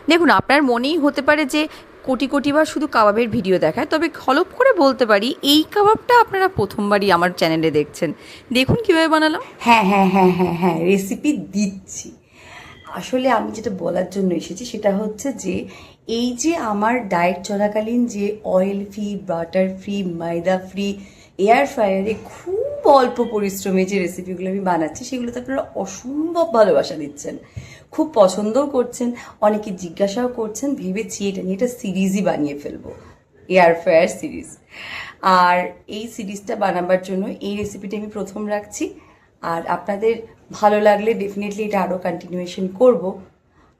দেখুন, আপনার মনেই হতে পারে যে কোটি কোটিবার শুধু কাবাবের ভিডিও দেখায়, তবে হলপ করে বলতে পারি এই কাবাবটা আপনারা প্রথমবারই আমার চ্যানেলে দেখছেন। দেখুন কীভাবে বানালাম। হ্যাঁ হ্যাঁ হ্যাঁ হ্যাঁ হ্যাঁ, রেসিপি দিচ্ছি। আসলে আমি যেটা বলার জন্য এসেছি সেটা হচ্ছে যে এই যে আমার ডায়েট চলাকালীন যে অয়েল ফ্রি, বাটার ফ্রি, ময়দা ফ্রি, এয়ার ফ্রায়ারে খুব অল্প পরিশ্রমে যে রেসিপিগুলো আমি বানাচ্ছি সেগুলোতে আপনারা অসম্ভব ভালোবাসা দিচ্ছেন, খুব পছন্দও করছেন, অনেকে জিজ্ঞাসাও করছেন। ভেবেছি এটা নিয়ে একটা সিরিজই বানিয়ে ফেলবো, এয়ার ফ্রায়ার সিরিজ। আর এই সিরিজটা বানাবার জন্য এই রেসিপিটা আমি প্রথম রাখছি। আর আপনাদের ভালো লাগলে ডেফিনেটলি এটা আরও কন্টিনিউয়েশন করব।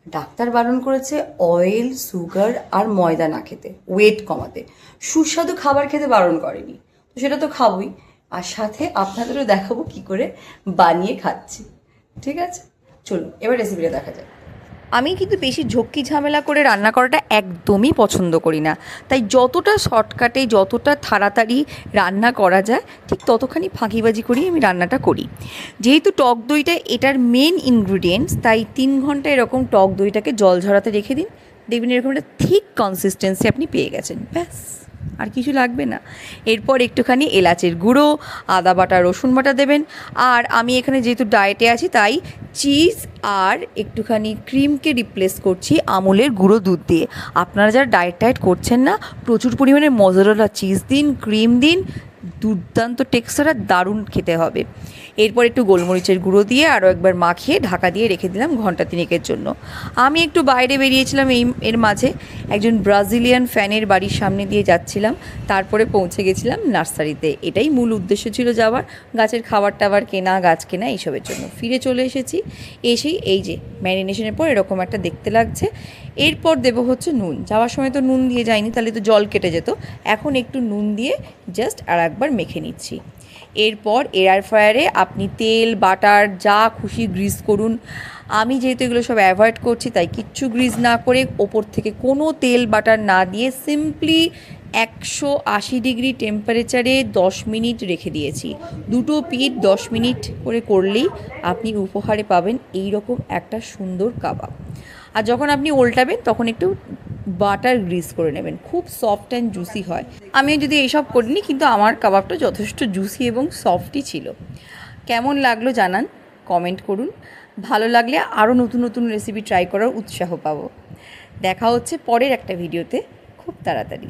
ডাক্তার বারণ করেছে অয়েল, সুগার আর ময়দা না খেতে, ওয়েট কমাতে। সুস্বাদু খাবার খেতে বারণ করেনি, তো সেটা তো খাবোই। আর সাথে আপনাদেরও দেখাবো কি করে বানিয়ে খাচ্ছি। ঠিক আছে, চলুন এবার রেসিপিটা দেখা যায়। আমি কিন্তু বেশি ঝক্কি ঝামেলা করে রান্না করাটা একদমই পছন্দ করি না, তাই যতটা শর্টকাটে, যতটা তাড়াতাড়ি রান্না করা যায় ঠিক ততখানি ফাঁকিবাজি করেই আমি রান্নাটা করি। যেহেতু টক দইটা এটার মেন ইনগ্রিডিয়েন্টস, তাই 3 ঘন্টা এরকম টক দইটাকে জল ঝরাতে রেখে দিন। দেখবেন এরকম একটা থিক কনসিস্টেন্সি আপনি পেয়ে গেছেন, ব্যাস আর কিছু লাগবে না। এরপর একটুখানি এলাচের গুঁড়ো, আদা বাটা, রসুন বাটা দেবেন। আর আমি এখানে যেহেতু ডায়েটে আছি তাই চিজ আর একটুখানি ক্রিমকে রিপ্লেস করছি আমুলের গুঁড়ো দুধ দিয়ে। আপনারা যারা ডায়েট করছেন না, প্রচুর পরিমাণে মজারেলা চিজ দিন, ক্রিম দিন, দুর্দান্ত টেক্সচার আর দারুণ খেতে হবে। এরপর একটু গোলমরিচের গুঁড়ো দিয়ে আরও একবার মাখিয়ে ঢাকা দিয়ে রেখে দিলাম ঘন্টা 3 জন্য। আমি একটু বাইরে বেরিয়েছিলাম, এর মাঝে একজন ব্রাজিলিয়ান ফ্যানের বাড়ির সামনে দিয়ে যাচ্ছিলাম, তারপরে পৌঁছে গেছিলাম নার্সারিতে। এটাই মূল উদ্দেশ্য ছিল যাওয়ার, গাছের খাবার টাবার কেনা, গাছ কেনা এইসবের জন্য। ফিরে চলে এসেছি, এসেই এই যে ম্যারিনেশনের পর এরকম একটা দেখতে লাগছে। এরপর দেবো হচ্ছে নুন। যাওয়ার সময় তো নুন দিয়ে যায়নি, তাহলে তো জল কেটে যেত। এখন একটু নুন দিয়ে জাস্ট আর একবার মেখে নিচ্ছি। এরপর এয়ার ফ্রায়ারে আপনি তেল, বাটার যা খুশি গ্রিস করুন। আমি যেহেতু এগুলো সব অ্যাভয়েড করছি তাই কিচ্ছু গ্রিস না করে, ওপর থেকে কোনো তেল বাটার না দিয়ে সিম্পলি 180 ডিগ্রি টেম্পারেচারে 10 মিনিট রেখে দিয়েছি। দুটো পিঠ 10 মিনিট করে করলেই আপনি উপহারে পাবেন এই রকম একটা সুন্দর কাবাব। আর যখন আপনি উল্টাবেন তখন একটু বাটার গ্রিস করে নেবেন, খুব সফট অ্যান্ড জুসি হয়। আমিও যদি এইসব করিনি, কিন্তু আমার কাবাবটা যথেষ্ট জুসি এবং সফটই ছিল। কেমন লাগলো জানান, কমেন্ট করুন। ভালো লাগলে আরও নতুন নতুন রেসিপি ট্রাই করার উৎসাহ পাবো। দেখা হচ্ছে পরের একটা ভিডিওতে খুব তাড়াতাড়ি।